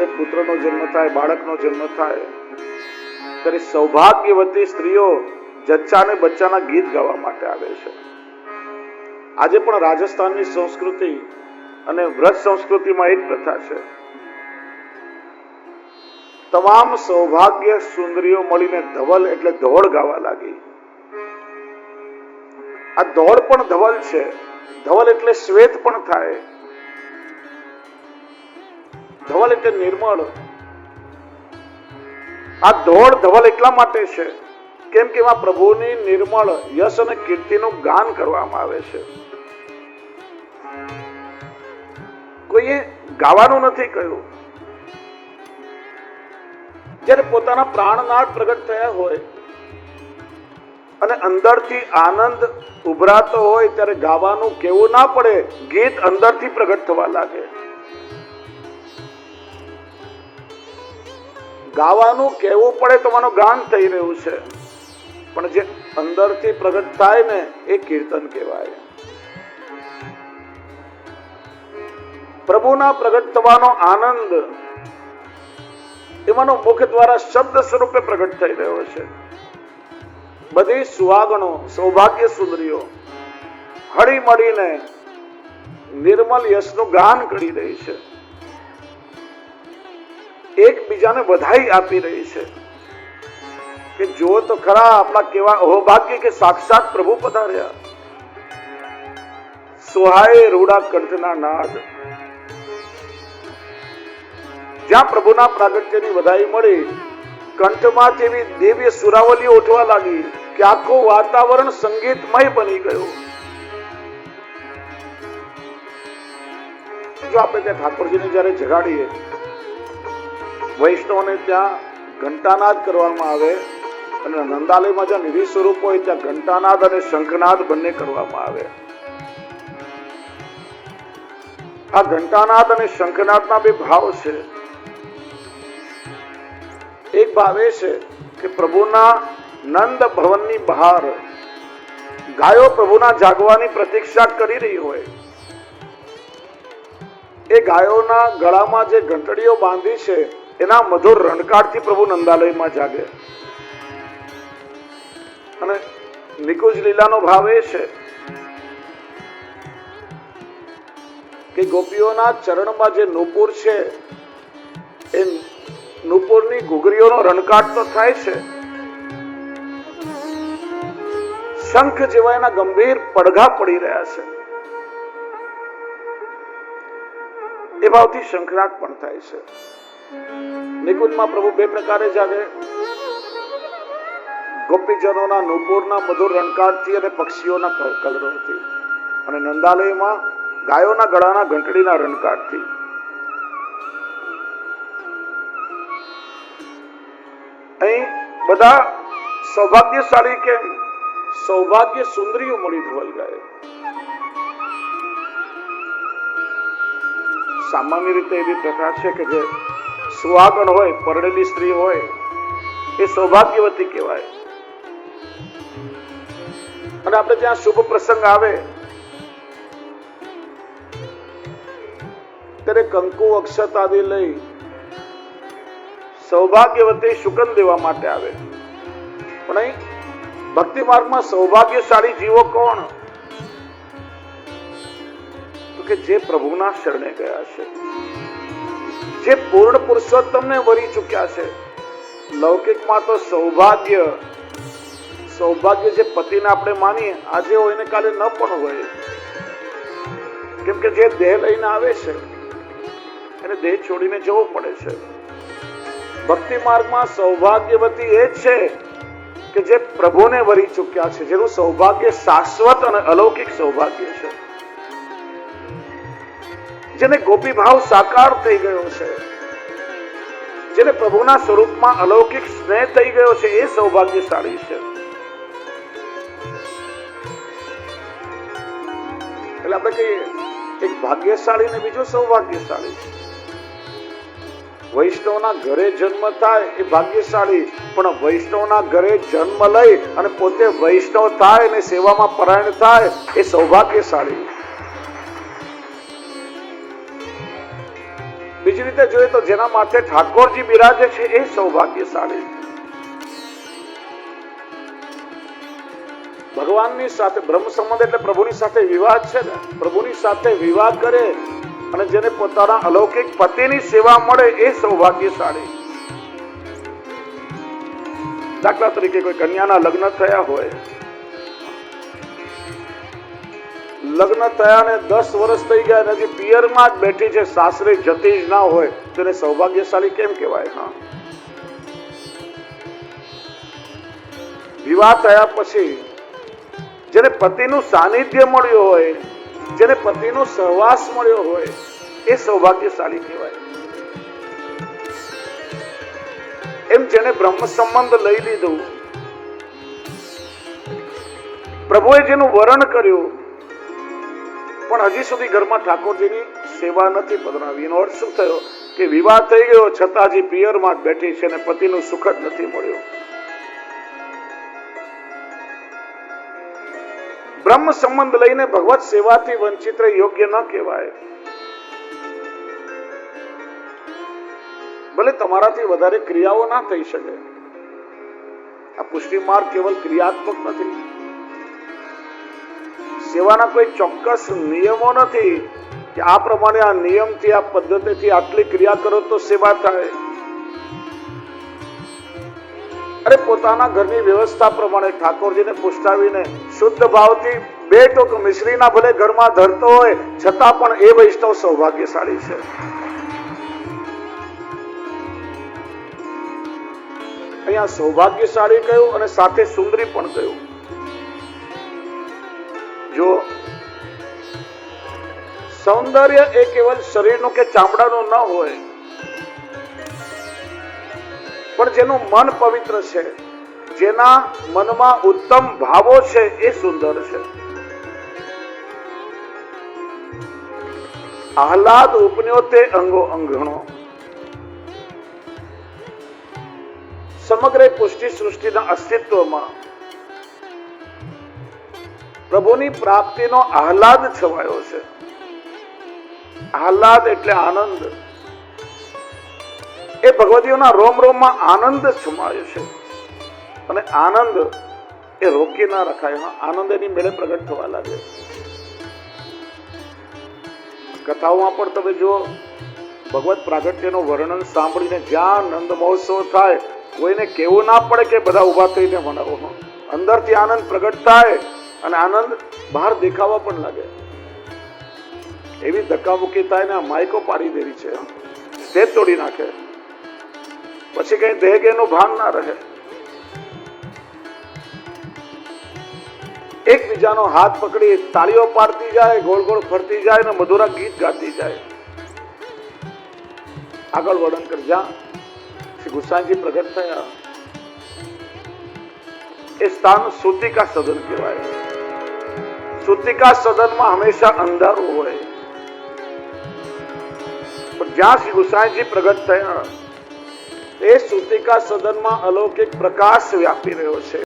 જ્યારે પુત્રનો જન્મ થાય, બાળકનો જન્મ થાય, ત્યારે સૌભાગ્યવતી સ્ત્રીઓ જચ્ચા અને બચ્ચાના ગીત ગાવા માટે આવે છે. આજે પણ રાજસ્થાનની સંસ્કૃતિ અને વ્રત સંસ્કૃતિમાં એક પ્રથા છે. તમામ સૌભાગ્ય સુંદરીઓ મળીને ધવલ એટલે ધોળ ગાવા લાગી. આ ધોળ પણ ધવલ છે. ધવલ એટલે શ્વેત પણ થાય. ધવલ એટલે નિર્મળ. આ ધોળ ધવલ એટલા માટે છે કેમ કે એમાં પ્રભુની નિર્મળ યશ અને કીર્તિનું ગાન કરવામાં આવે છે. કોઈએ ગાવાનું નથી કહ્યું. જ્યારે પોતાના પ્રાણનાથ પ્રગટ થયા હોય અને અંદરથી આનંદ ઉભરાતો હોય ત્યારે ગાવાનું કેવું ના પડે. ગીત અંદરથી પ્રગટ થવા લાગે. ગાવાનું કેવું પડે તો માનું ગાન થઈ રહ્યું છે, પણ જે અંદરથી પ્રગટ થાય ને એ કીર્તન કહેવાય. પ્રભુના પ્રગટ થવાનો આનંદ એમાંનો મુખ દ્વારા શબ્દ સ્વરૂપે પ્રગટ થઈ રહ્યો છે. બધી સુહાગણો, સૌભાગ્ય સુંદરીઓ હળી મળીને નિર્મલ યશનું ગાન કરી રહી છે. એકબીજાને વધાઈ આપી રહી છે કે જો તો ખરા આપણા કેવા અહોભાગ્ય કે સાક્ષાત પ્રભુ પધાર્યા. સુહાય રૂડા કંઠના નાદ. જ્યાં પ્રભુના પ્રાગટ્યની વધાઈ મળી, કંઠમાંથી એવી દિવ્ય સુરાવલીઓ ઉઠવા લાગી કે આખું વાતાવરણ સંગીતમય બની ગયું. જો આપણે ત્યાં ઠાકોરજીને જયારે જગાડીએ, વૈષ્ણવને ત્યાં ઘંટાનાદ કરવામાં આવે અને નંદાલયમાં જ્યાં નિધિ સ્વરૂપ હોય ત્યાં ઘંટાનાદ અને શંખનાદ બંને કરવામાં આવે. આ ઘંટાનાદ અને શંખનાદના બે ભાવ છે. એક ભાવ એ છે કે પ્રભુના નંદ ભવનની બહાર ગાયો પ્રભુના જાગવાની પ્રતીક્ષા કરી રહી હોય, એ ગાયોના ગળામાં જે ઘંટડીઓ બાંધી છે એના મધુર રણકારથી પ્રભુ નંદાલયમાં જાગે. અને નિકુંજ લીલાનો ભાવ એ છે કે ગોપીઓના ચરણમાં જે નુપુર છે એ નુપુરની ઘૂઘરીઓનો રણકાર તો થાય છે, શંખ જેવા એના ગંભીર પડઘા પડી રહ્યા છે. એ ભાવથી શંખનાદ પણ થાય છે. નિકુંજમાં પ્રભુ બે પ્રકારે જાગે, ગોપીજનોના નુપુરના મધુર રણકારથી અને પક્ષીઓના કલરવથી, અને નંદાલયમાં ગાયોના ગળાના ઘંટડીના રણકારથી. અહીં બધા સૌભાગ્યશાળી કે સૌભાગ્ય સુંદરીઓ મળી ધવલ ગાય. સામાન્ય રીતે એવી પ્રથા છે કે જે સુહાગણ હોય, પરણેલી સ્ત્રી હોય, એ સૌભાગ્યવતી કહેવાય. અને આપણે ત્યાં શુભ પ્રસંગ આવે ત્યારે કંકુ અક્ષત આદિ લઈ સૌભાગ્યવતી શુકન દેવા માટે આવે. પણ અહીં ભક્તિ માર્ગમાં સૌભાગ્યશાળી જીવો કોણ? તો કે જે પ્રભુના શરણે ગયા છે, જે પૂર્ણ પુરુષોત્તમને વરી ચૂક્યા છે. લૌકિકમાં તો સૌભાગ્ય જે પતિને આપણે માનીએ, આજે હોય ને કાલે ન પણ હોય. કેમ કે જે દેહ લઈને આવે છે એને દેહ છોડીને જવું પડે છે. ભક્તિ માર્ગમાં સૌભાગ્યવતી એ છે કે જે પ્રભુને વરી ચૂક્યા છે, જેનું સૌભાગ્ય શાશ્વત અને અલૌકિક સૌભાગ્ય છે, જેને ગોપી ભાવ સાકાર થઈ ગયો છે, જેને પ્રભુના સ્વરૂપમાં અલૌકિક સ્નેહ થઈ ગયો છે, એ સૌભાગ્યશાળી છે. એટલે આપણે કહીએ એક ભાગ્યશાળી ને બીજો સૌભાગ્યશાળી. વૈષ્ણવના ઘરે જન્મ થાય એ ભાગ્યશાળી, પણ વૈષ્ણવના ઘરે જન્મ લઈ અને પોતે વૈષ્ણવ થાય અને સેવામાં પરાયણ થાય એ સૌભાગ્યશાળી. બીજી રીતે જોઈએ તો જેના માથે ઠાકોરજી બિરાજે છે એ સૌભાગ્યશાળી. ભગવાનની સાથે બ્રહ્મ સંબંધ એટલે પ્રભુની સાથે વિવાહ છે ને. પ્રભુની સાથે વિવાહ કરે અને જેને પોતાના અલૌકિક પતિની સેવા મળે એ સૌભાગ્યશાળી. દાખલા તરીકે કોઈ કન્યાના લગ્ન થયા હોય, લગ્ન થયા ને 10 વર્ષ થઈ ગયા અને હજી પિયરમાં જ બેઠી છે, સાસરે જતી જ ના હોય, તો એને સૌભાગ્યશાળી કેમ કહેવાય? હા, વિવાહ થયા પછી જેને પતિનું સાનિધ્ય મળ્યું હોય, જેને પતિનો સહવાસ મળ્યો હોય એ સૌભાગ્યશાળી કહેવાય. એમ જેને બ્રહ્મ સંબંધ લઈ લીધું, પ્રભુએ જેનું વરણ કર્યું પણ હજી સુધી ઘરમાં ઠાકોરજીની સેવા નથી પધરાવી, એનો અર્થ શું થયો કે વિવાહ થઈ ગયો છતાં હજી પિયરમાં જ બેઠી છે અને પતિનું સુખ જ નથી મળ્યું. બ્રહ્મ સંબંધ લઈને ભગવત સેવાથી વંચિત યોગ્ય ન કહેવાય. ભલે તમારાથી વધારે ક્રિયાઓ ના થઈ શકે. આ પુષ્ટિ માર્ગ કેવલ ક્રિયાત્મક નથી. સેવાના કોઈ ચોક્કસ નિયમો નથી કે આ પ્રમાણે આ નિયમથી આ પદ્ધતિથી આટલી ક્રિયા કરો તો સેવા થાય. અરે પોતાના ઘરની વ્યવસ્થા પ્રમાણે ઠાકોરજીને પુષ્ટાવીને શુદ્ધ ભાવથી 2 ટોક મિશ્રીના ભલે ઘરમાં ધરતો હોય છતાં પણ એ વૈષ્ણવ સૌભાગ્યશાળી છે. અહીંયા સૌભાગ્યશાળી કહ્યું અને સાથે સુંદરી પણ કહ્યું. જો સૌંદર્ય એ કેવલ શરીરનું કે ચામડાનું ન હોય, પણ જેનું મન પવિત્ર છે, જેના મનમાં ઉત્તમ ભાવો છે એ સુંદર છે. આહલાદ ઉપન્યો તે અંગો અંગણો. સમગ્ર પુષ્ટિ સૃષ્ટિના અસ્તિત્વમાં પ્રભુની પ્રાપ્તિનો આહલાદ છવાયો છે. આહલાદ એટલે આનંદ. એ ભગવતીઓના રોમ રોમમાં આનંદ સમાયો છે અને આનંદ એ રોકી ના રખાય. આનંદ એની મેળે પ્રગટ થવા લાગે. કથાઓમાં પણ તમે જો ભગવત પ્રાગટ્યનું વર્ણન સાંભળીને જ્યાં નંદ મહોત્સવ થાય કોઈને કેવું ના પડે કે બધા ઉભા થઈને મનાવો. અંદરથી આનંદ પ્રગટ થાય અને આનંદ બહાર દેખાવા પણ લાગે. એવી ધક્કામુક્કી થાય ને માઇકો પાડી દેવી છે, સ્ટેજ તોડી નાખે, પછી કઈ દેહ એનું ભાન ના રહે. એકબીજાનો હાથ પકડી તાળીઓ પાડતી જાય, ગોળ ગોળ ફરતી જાય ને મધુરા ગીત ગાતી જાય. આગળ વર્ણન કરી જા શ્રી ગુસાઈજી પ્રગટ થયા. એ સ્થાન સુતિકા સદન કહેવાય. સુતિકા સદનમાં હંમેશા અંધારું હોય, પણ જ્યાં શ્રી ગુસાઈજી પ્રગટ થયા એ સુતિકા સદનમાં અલૌકિક પ્રકાશ વ્યાપી રહ્યો છે.